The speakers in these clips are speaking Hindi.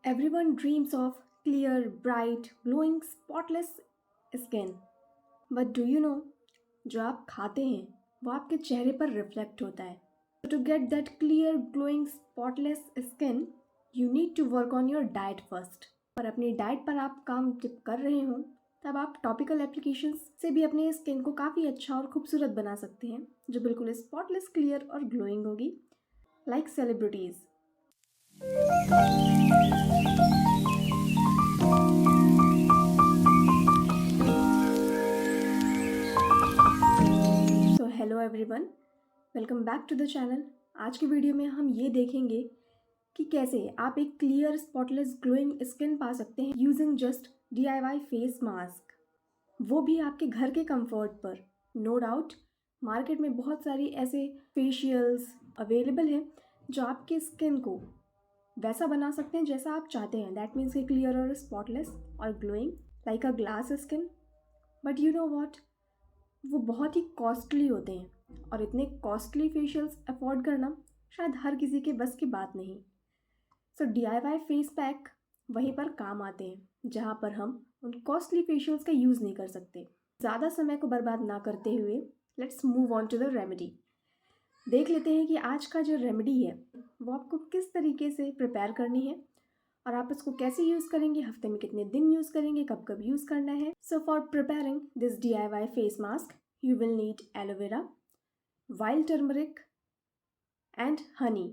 Everyone dreams of clear, bright, glowing, spotless skin. But do you know, जो आप खाते हैं वो आपके चेहरे पर रिफ्लेक्ट होता है. To get that clear, glowing, spotless skin, you need to work on your diet first. और अपनी डाइट पर आप काम जब कर रहे हो तब आप टॉपिकल एप्लीकेशंस से भी अपने स्किन को काफ़ी अच्छा और खूबसूरत बना सकते हैं, जो बिल्कुल स्पॉटलेस, क्लियर और ग्लोइंग होगी, like celebrities. So hello everyone, welcome back to the channel. आज की वीडियो में हम ये देखेंगे कि कैसे आप एक क्लियर, स्पॉटलेस, ग्लोइंग स्किन पा सकते हैं using just DIY face mask, वो भी आपके घर के कंफर्ट पर. नो डाउट मार्केट में बहुत सारी ऐसे फेशियल्स अवेलेबल हैं जो आपके स्किन को वैसा बना सकते हैं जैसा आप चाहते हैं. दैट मीन्स कि क्लियर और स्पॉटलेस और glowing like a glass skin. But you know what, वो बहुत ही कॉस्टली होते हैं और इतने कॉस्टली फेशियल्स अफोर्ड करना शायद हर किसी के बस की बात नहीं. सो DIY फेस पैक वहीं पर काम आते हैं जहाँ पर हम उन कॉस्टली फेशियल्स का यूज़ नहीं कर सकते. ज़्यादा समय को बर्बाद ना करते हुए let's move on to the remedy. देख लेते हैं कि आज का जो रेमेडी है वो आपको किस तरीके से प्रिपेयर करनी है और आप इसको कैसे यूज़ करेंगे, हफ्ते में कितने दिन यूज़ करेंगे, कब कब यूज़ करना है. So for preparing this DIY face mask you will need aloe vera, wild turmeric and honey.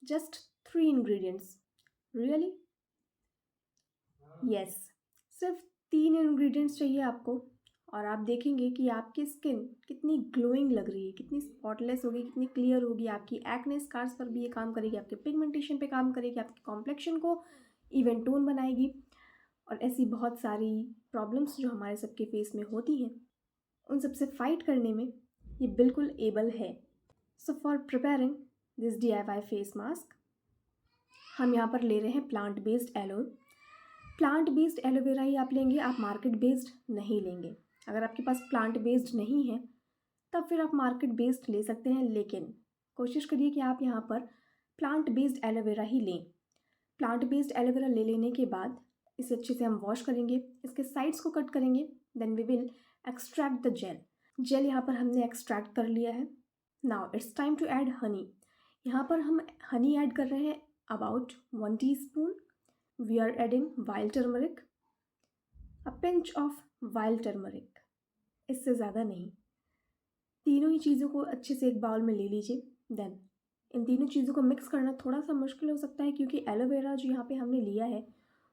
Just 3 ingredients. Really? Yes. सिर्फ 3 ingredients चाहिए आपको और आप देखेंगे कि आपकी स्किन कितनी ग्लोइंग लग रही है, कितनी स्पॉटलेस होगी, कितनी क्लियर होगी. आपकी एक्ने स्कार्स पर भी ये काम करेगी, आपके पिगमेंटेशन पे काम करेगी, आपके कॉम्प्लेक्शन को इवन टोन बनाएगी और ऐसी बहुत सारी प्रॉब्लम्स जो हमारे सबके फेस में होती हैं उन सबसे फाइट करने में ये बिल्कुल एबल है. So for preparing this DIY face mask हम यहाँ पर ले रहे हैं plant based aloe. Plant based aloe vera ही आप लेंगे, आप मार्केट बेस्ड नहीं लेंगे. अगर आपके पास प्लांट बेस्ड नहीं है तब फिर आप मार्केट बेस्ड ले सकते हैं, लेकिन कोशिश करिए कि आप यहाँ पर प्लांट बेस्ड एलोवेरा ही लें. प्लांट बेस्ड एलोवेरा ले लेने के बाद इसे अच्छे से हम वॉश करेंगे, इसके साइड्स को कट करेंगे. Then we will extract the gel यहाँ पर हमने एक्सट्रैक्ट कर लिया है. Now it's time to add honey. यहाँ पर हम हनी ऐड कर रहे हैं about 1 teaspoon. We are adding wild turmeric, a pinch of wild turmeric, इससे ज़्यादा नहीं. तीनों ही चीज़ों को अच्छे से एक बाउल में ले लीजिए. देन इन तीनों चीज़ों को मिक्स करना थोड़ा सा मुश्किल हो सकता है क्योंकि एलोवेरा जो यहाँ पे हमने लिया है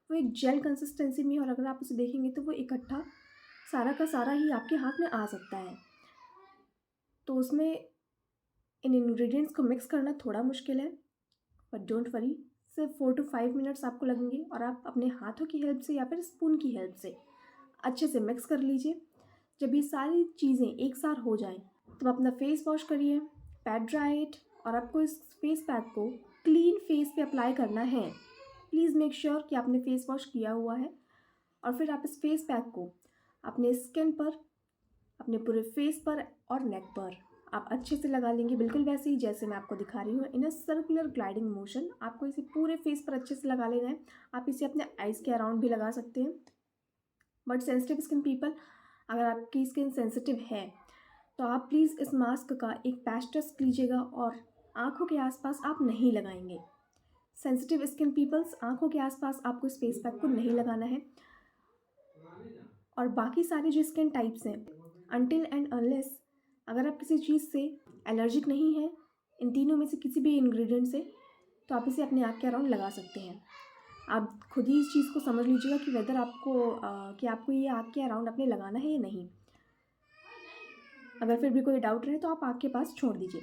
वो एक जेल कंसिस्टेंसी में, और अगर आप उसे देखेंगे तो वो इकट्ठा सारा का सारा ही आपके हाथ में आ सकता है. तो उसमें इन इंग्रेडिएंट्स को मिक्स करना थोड़ा मुश्किल है. बट डोंट वरी, सिर्फ 4 to 5 मिनट्स आपको लगेंगे और आप अपने हाथों की हेल्प से या फिर स्पून की हेल्प से अच्छे से मिक्स कर लीजिए. जब ये सारी चीज़ें एक साथ हो जाएं तो अपना फेस वॉश करिए, पैट ड्राई इट, और आपको इस फेस पैक को क्लीन फेस पे अप्लाई करना है. प्लीज़ मेक श्योर कि आपने फेस वॉश किया हुआ है और फिर आप इस फेस पैक को अपने स्किन पर, अपने पूरे फेस पर और नेक पर आप अच्छे से लगा लेंगे, बिल्कुल वैसे ही जैसे मैं आपको दिखा रही हूँ. इन अ सर्कुलर ग्लाइडिंग मोशन आपको इसे पूरे फेस पर अच्छे से लगा लेना है. आप इसे अपने आइज़ के अराउंड भी लगा सकते हैं. बट सेंसिटिव स्किन पीपल, अगर आपकी स्किन सेंसिटिव है तो आप प्लीज़ इस मास्क का एक पैच टेस्ट लीजिएगा और आँखों के आसपास आप नहीं लगाएंगे. सेंसिटिव स्किन पीपल्स, आँखों के आसपास आपको इस फेस पैक को नहीं लगाना है. और बाकी सारे जो स्किन टाइप्स हैं, अनटिल एंड अनलेस अगर आप किसी चीज़ से एलर्जिक नहीं हैं, इन तीनों में से किसी भी इंग्रेडिएंट से, तो आप इसे अपने आँख के अराउंड लगा सकते हैं. आप खुद ही इस चीज़ को समझ लीजिएगा कि वेदर आपको ये आँख के अराउंड अपने लगाना है या नहीं. अगर फिर भी कोई डाउट रहे तो आप आँख के पास छोड़ दीजिए,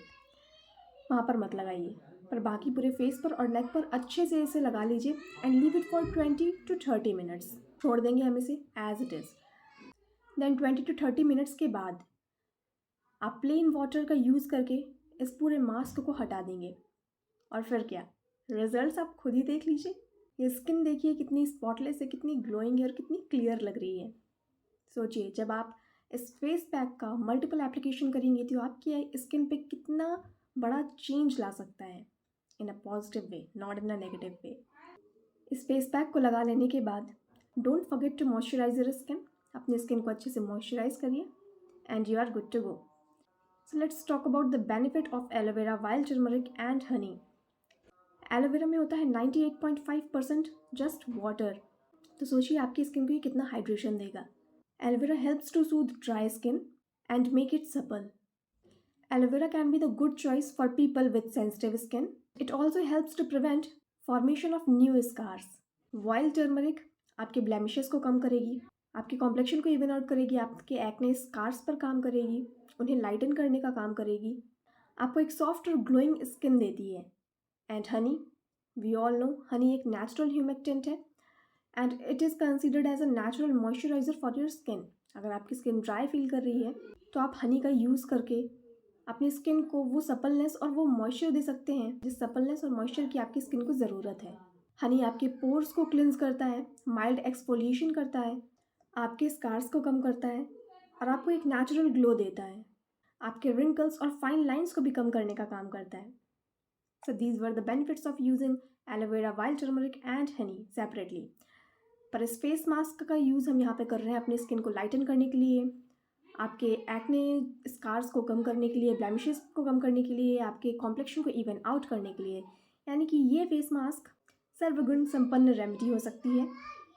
वहाँ पर मत लगाइए. पर बाकी पूरे फेस पर और नेक पर अच्छे से इसे लगा लीजिए and leave it for 20 to 30 minutes. छोड़ देंगे हम इसे as it is. Then 20 to 30 minutes के बाद आप प्लेन वाटर का यूज़ करके इस पूरे मास्क को हटा देंगे. और फिर क्या, रिजल्ट्स आप खुद ही देख लीजिए. ये स्किन देखिए कितनी स्पॉटलेस है, कितनी ग्लोइंग है और कितनी क्लियर लग रही है. सोचिए, जब आप इस फेस पैक का मल्टीपल एप्लीकेशन करेंगे तो आपकी स्किन पे कितना बड़ा चेंज ला सकता है in a positive way, not in a negative way. इस फेस पैक को लगा लेने के बाद don't forget to moisturise your skin. अपनी स्किन को अच्छे से मॉइस्चराइज करिए and you are good to go. So let's talk about the benefit of aloe vera, wild turmeric and honey. Aloe vera में होता है 98.5% जस्ट वाटर, तो सोचिए आपकी स्किन को ये कितना हाइड्रेशन देगा। Aloe vera helps to soothe dry skin and make it supple. Aloe vera can be the good choice for people with sensitive skin. It also helps to prevent formation of new scars. While turmeric आपके blemishes को कम करेगी, आपके कॉम्प्लेक्शन को इवन आउट करेगी, आपके एक्ने स्कार्स पर काम करेगी, उन्हें लाइटन करने का काम करेगी, आपको एक सॉफ्ट और ग्लोइंग स्किन देती है। And honey, we all know honey एक नेचुरल ह्यूमेक्टेंट है and it is considered as a natural moisturiser for your skin. अगर आपकी स्किन ड्राई फील कर रही है तो आप हनी का यूज़ करके अपनी स्किन को वो सपलनेस और वो मॉइस्चर दे सकते हैं जिस सपलनेस और मॉइस्चर की आपकी स्किन को ज़रूरत है। हनी आपके पोर्स को क्लिंज करता है, माइल्ड एक्सफोलिएशन करता है, आपके स्कार्स को कम करता है और आपको एक नेचुरल ग्लो देता है। आपके रिंकल्स और फाइन लाइंस को भी कम करने का काम करता है। So these were the benefits of using aloe vera, wild turmeric and Honey separately. पर इस फेस मास्क का यूज़ हम यहाँ पे कर रहे हैं अपनी स्किन को लाइटन करने के लिए, आपके एक्ने स्कार्स को कम करने के लिए, ब्लेमिशेस को कम करने के लिए, आपके कॉम्प्लेक्शन को इवन आउट करने के लिए। यानी कि ये फेस मास्क सर्वगुण संपन्न रेमेडी हो सकती है।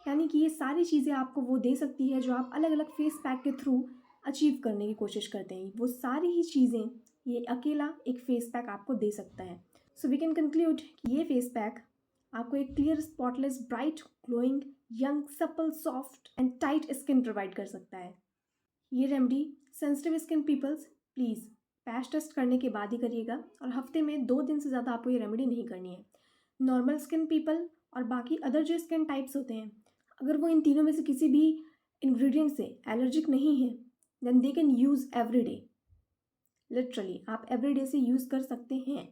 यानी कि ये सारी चीज़ें आपको वो दे सकती है जो आप अलग अलग फेस पैक के थ्रू अचीव करने की कोशिश करते हैं। वो सारी ही चीज़ें ये अकेला एक फेस पैक आपको दे सकता है। सो वी कैन कंक्लूड कि ये फेस पैक आपको एक clear, spotless, bright, glowing, young, supple, soft and tight skin provide कर सकता है। ये remedy sensitive skin peoples please patch test करने के बाद ही करिएगा और हफ्ते में 2 दिन से ज़्यादा आपको ये रेमेडी नहीं करनी है। नॉर्मल स्किन पीपल और बाकी अदर जो स्किन टाइप्स होते हैं, अगर वो इन तीनों में से किसी भी इंग्रेडिएंट से एलर्जिक नहीं है then they can use every day. Literally आप एवरी डे से यूज़ कर सकते हैं।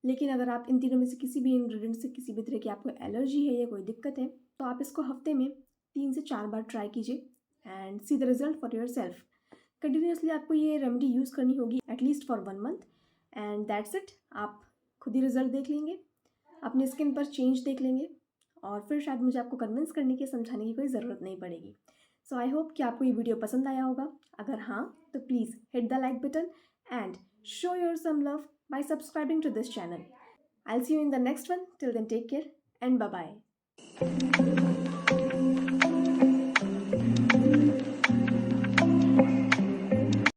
लेकिन अगर आप इन तीनों में से किसी भी इंग्रेडिएंट से किसी भी तरह की आपको एलर्जी है या कोई दिक्कत है तो आप इसको हफ्ते में 3 से 4 बार ट्राई कीजिए and see the result for your self. Continuously आपको ये रेमेडी यूज़ करनी होगी at least for 1 month and that's it. आप खुद ही रिजल्ट देख लेंगे, अपनी स्किन पर चेंज देख लेंगे और फिर शायद मुझे आपको कन्विंस करने की, समझाने की कोई ज़रूरत नहीं पड़ेगी। सो आई होप कि आपको ये वीडियो पसंद आया होगा। अगर हाँ तो please hit the like button and show your some love by subscribing to this channel. I'll see you in the next one. Till then, take care and bye-bye.